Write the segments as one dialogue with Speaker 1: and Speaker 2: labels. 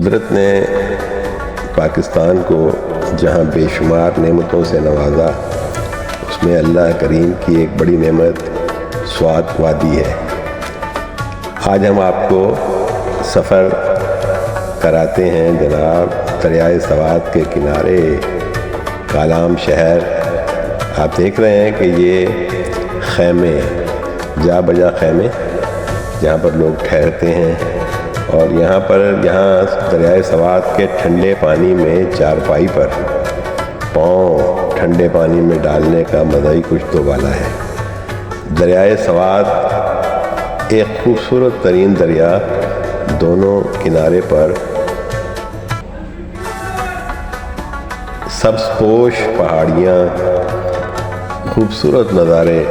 Speaker 1: कुदरत ने पाकिस्तान को जहां बेशुमार नेमतों से नवाजा, उसमें अल्लाह करीम की एक बड़ी नेमत स्वात वादी है। आज हम आपको सफ़र कराते हैं जनाब दरियाए सवात के किनारे कालाम शहर। आप देख रहे हैं कि ये खैमे, जा बजा खैमे, जहाँ पर लोग ठहरते हैं। और यहाँ दरियाए सवात के ठंडे पानी में चारपाई पर पाँव ठंडे पानी में डालने का मज़ा ही कुछ तो वाला है। दरियाए सवात एक खूबसूरत तरीन दरिया, दोनों किनारे पर सब्ज़पोश पहाड़ियाँ, खूबसूरत नज़ारे।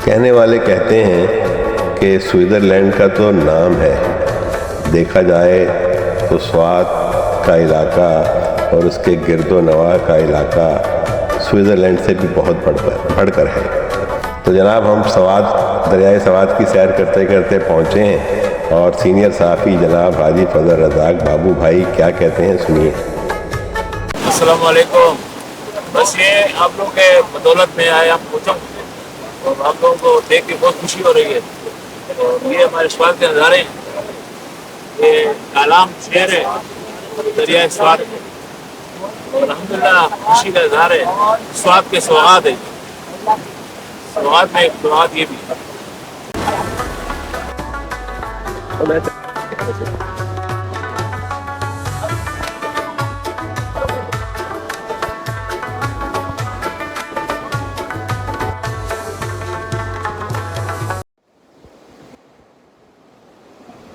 Speaker 1: कहने वाले कहते हैं कि स्विट्ज़रलैंड का तो नाम है, देखा जाए तो स्वात का इलाका और उसके गिरदो नवा का इलाका स्विट्ज़रलैंड से भी बहुत बढ़कर है। तो जनाब हम दरियाए सवात की सैर करते करते पहुँचे हैं और सीनियर सहाफ़ी जनाब हाजी फजल रज़ाक बाबू भाई क्या कहते हैं, सुनिए।
Speaker 2: अस्सलाम वालेकुम। बस ये आप लोगों के बदौलत में आए हम पहुँचा और आप लोगों को देख के बहुत खुशी हो रही है। और ये हमारे स्वात के नज़ारे हैं, ये कालाम शहर है दरिया स्वात है। अल्हम्दुलिल्लाह खुशी का इज़हार है। स्वात के सौगात है, सौगात में एक सौगात ये भी है।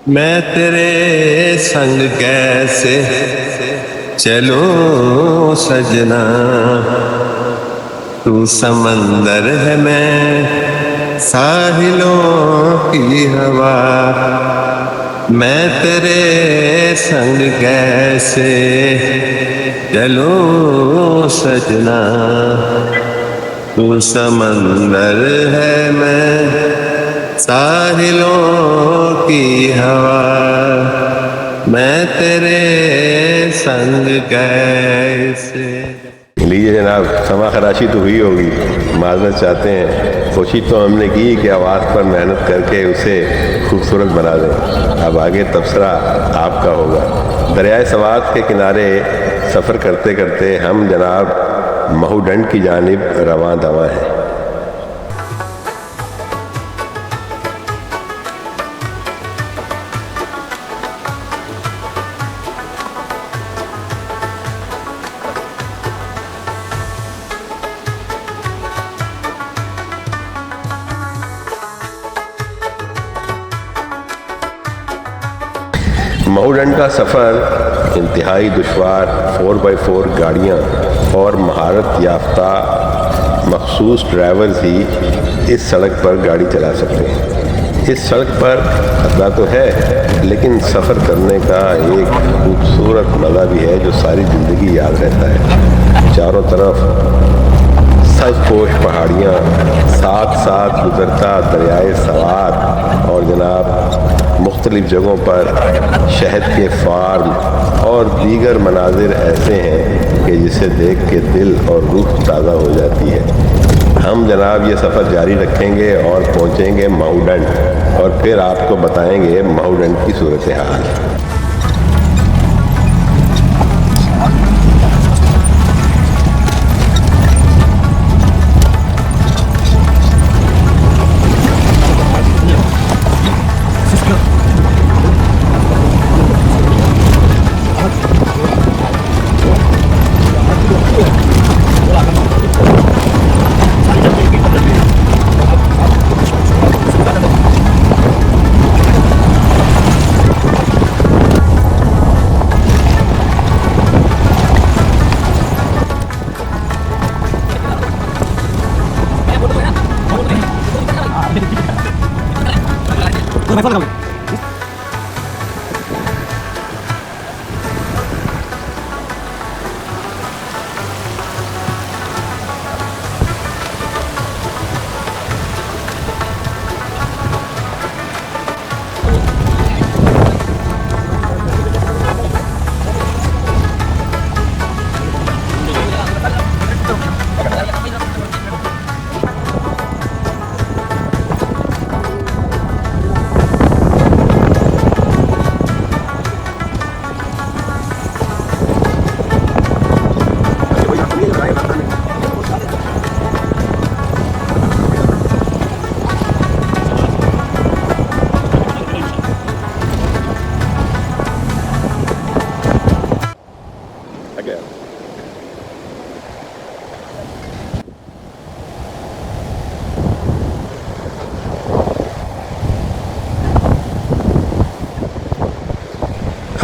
Speaker 3: मैं तेरे संग कैसे चलूं सजना, तू समंदर है मैं साहिलों की हवा। मैं तेरे संग कैसे चलूं सजना, तू समंदर है मैं साहिलों की हवा। मैं तेरे संग कैसे।
Speaker 1: लीजिए जनाब, समा खराशी तो हुई होगी, माजरत चाहते हैं। कोशिश तो हमने की कि आवाज़ पर मेहनत करके उसे खूबसूरत बना दें। अब आगे तबसरा आपका होगा। दरियाए सवात के किनारे सफ़र करते करते हम जनाब महूडंड की जानिब रवां दवां हैं। महूडंड का सफ़र इंतहाई दुश्वार 4x4 गाड़ियाँ और महारत याफ्ता मखसूस ड्राइवर्स ही इस सड़क पर गाड़ी चला सकते हैं। इस सड़क पर खतरा तो है, लेकिन सफ़र करने का एक खूबसूरत मज़ा भी है जो सारी ज़िंदगी याद रहता है। चारों तरफ सब्ज़पोश पहाड़ियाँ, साथ साथ गुजरता दरियाए सवात और जनाब मुख्तलिफ़ जगहों पर शहद के फार्म और दीगर मनाजिर ऐसे हैं कि जिसे देख के दिल और रूह ताज़ा हो जाती है। हम जनाब ये सफ़र जारी रखेंगे और पहुँचेंगे महूडंड और फिर आपको बताएंगे महूडंड की सूरत हाल।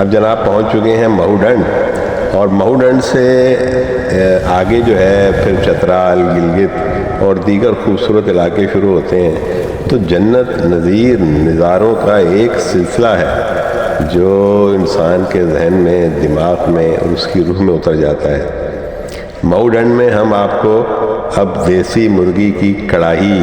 Speaker 1: अब जनाब पहुंच चुके हैं महूडंड, और महूडंड से आगे जो है फिर चतराल, गिलगित और दीगर खूबसूरत इलाके शुरू होते हैं। तो जन्नत नज़ीर नज़ारों का एक सिलसिला है जो इंसान के जहन में, दिमाग में और उसकी रूह में उतर जाता है। महूडंड में हम आपको अब देसी मुर्गी की कढ़ाई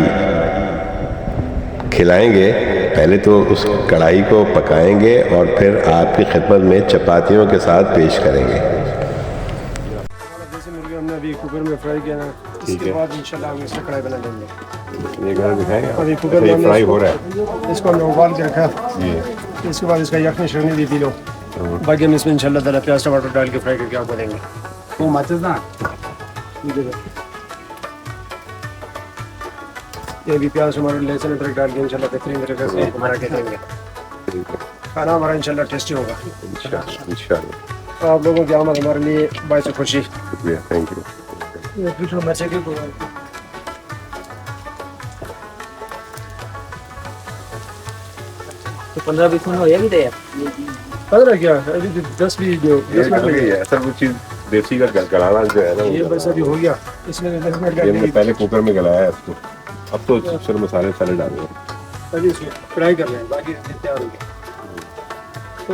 Speaker 1: खिलाएंगे। पहले तो उस कढ़ाई को पकाएंगे और फिर आपकी खिदमत में चपातियों के साथ पेश करेंगे।
Speaker 4: जैसे मुर्गी हमने अभी कुकर में फ्राई किया ना, इसके बाद इंशाल्लाह हम इससे कढ़ाई बना लेंगे।
Speaker 1: ये घर दिखाएंगे
Speaker 4: अभी कुकर में
Speaker 1: फ्राई हो रहा है।
Speaker 4: इसको हमने उबाल के रखा, इसके बाद इसका यखनी शखनी भी पी लो। बाकी हम इसमें इंशाल्लाह ताला प्याज टमाटर डाल के फ्राई करके आपको देंगे। वो माचिस ना ये भी प्याज टमाटर लहसुन अदरक डाल के इंशाल्लाह बेहतरीन तरीके से बना के देंगे। खाना हमारा इंशाल्लाह टेस्टी होगा इंशाल्लाह। आप लोगों की आमद हमारे लिए बायस खुशी।
Speaker 1: Thank you.
Speaker 5: तो 15-20 मिनट हो गया भी थे
Speaker 4: 15 क्या अभी 10-20 मिनट
Speaker 1: ऐसा कुछ चीज़ देसी का गलाना जो है ना,
Speaker 4: ये बस अभी हो गया। इसमें 10 मिनट
Speaker 1: ये हमने
Speaker 4: का
Speaker 1: पहले कुकर में गलाया है इसको। अब तो सिर्फ मसाले साले डाल रहे हैं।
Speaker 4: अभी इसको फ्राई कर रहे हैं, बाकी तैयार हो गया। तो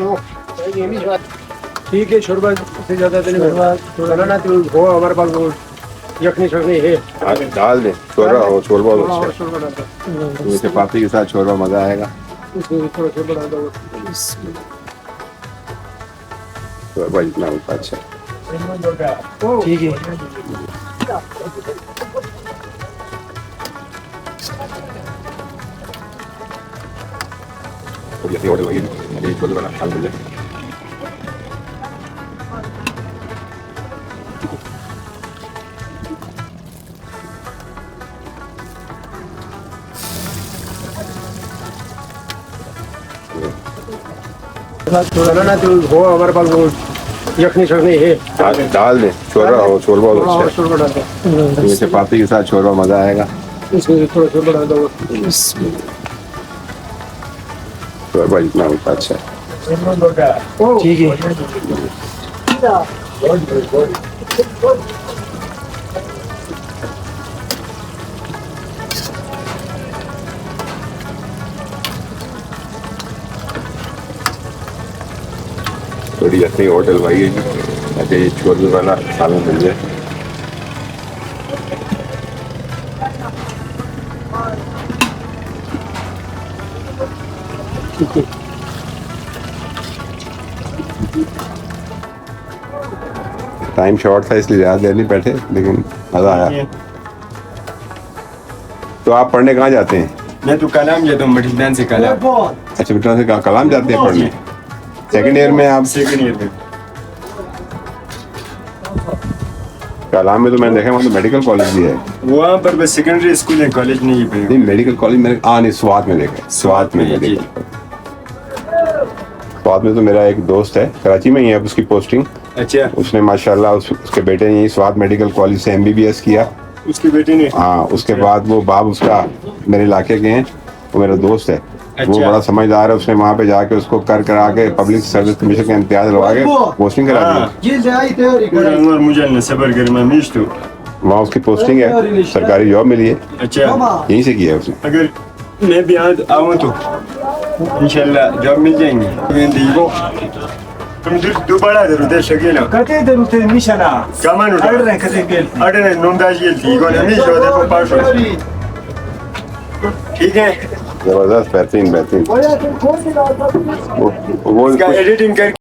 Speaker 4: ठीक है, शोरबा से ज़्यादा तो नहीं बनाना, तो हो हमारे पास वो यखनी शखनी है।
Speaker 1: आगे डाल दें, शोरबा हो, शोरबा बहुत
Speaker 4: हाँ,
Speaker 1: अच्छा
Speaker 4: शोरबा डाल दो।
Speaker 1: है। तो चपाती के साथ शोरबा मज़ा आएगा।
Speaker 4: इसमें भी थोड़ा शोरबा डाल दो।
Speaker 1: शोरबा जितना होता है अच्छा।
Speaker 4: ठीक है।
Speaker 1: जैसे ऑर्डर लगी अभी छोले बना हाल मिल जाए।
Speaker 4: बनाना तो हो हमारे पास वो यखनी शखनी है।
Speaker 1: आगे डाल दें, शोरबा हो, शोरबा बहुत
Speaker 4: हाँ,
Speaker 1: अच्छा है।
Speaker 4: शोरबा डाल दो।
Speaker 1: तो चपाती के साथ शोरबा मज़ा आएगा।
Speaker 4: इसमें भी थोड़ा शोरबा डाल दो।
Speaker 1: शोरबा जितना होता है अच्छा है।
Speaker 4: ठीक है।
Speaker 1: थोड़ी अपनी होटल भाई है ताकि ये छोले वाला सालन मिल जाए। टाइम शॉर्ट था इसलिए ज़्यादा देर नहीं बैठे, लेकिन मज़ा आया। तो आप पढ़ने कहाँ जाते हैं?
Speaker 6: मैं तो कलाम जाता हूँ, मटिलदान से कलाम।
Speaker 1: अच्छा, बेटा से कलाम जाते हैं पढ़ने। सेकेंड ईयर में आप?
Speaker 6: सेकंड ईयर में।
Speaker 1: कलाम में तो मैंने देखा वहाँ तो मेडिकल कॉलेज भी है।
Speaker 6: वहाँ पर बस सेकेंडरी स्कूल है, कॉलेज नहीं है।
Speaker 1: नहीं, मेडिकल कॉलेज मैंने नहीं, स्वात में देखा। स्वात में
Speaker 6: जी।
Speaker 1: मेडिकल, स्वात में तो मेरा एक दोस्त है, कराची में ही है उसकी पोस्टिंग।
Speaker 6: अच्छा,
Speaker 1: उसने माशाल्लाह उसके बेटे ने स्वात मेडिकल कॉलेज से MBBS किया।
Speaker 6: उसके बेटे ने?
Speaker 1: हाँ, उसके बाद वो बाप उसका मेरे इलाके के हैं, वो मेरा दोस्त है। वो
Speaker 6: अच्छा।
Speaker 1: बड़ा समझदार है, उसने वहाँ पे जाके उसको करा के पब्लिक सर्विस कमीशन का इम्तियाज लगा के पोस्टिंग करा दिया।
Speaker 6: और मुझे न सबर कर मैं मिश तो
Speaker 1: वहाँ उसकी पोस्टिंग है, सरकारी जॉब मिली है,
Speaker 6: अच्छा,
Speaker 1: यहीं से किया है उसने।
Speaker 6: अगर मैं भी यहाँ आऊँ तो इंशाल्लाह जॉब मिल जाएंगी। तुम दोबारा उधर शकील
Speaker 7: कते इधर उठे निशाना
Speaker 6: कमान उठा
Speaker 7: अड़ने कते गेल
Speaker 6: अड़ने नोंदाज ये थी कौन हमें जो देखो पास हो। ठीक है,
Speaker 1: जबरदस्त, बेहतरीन बेहतरीन। वो
Speaker 6: इसका एडिटिंग करके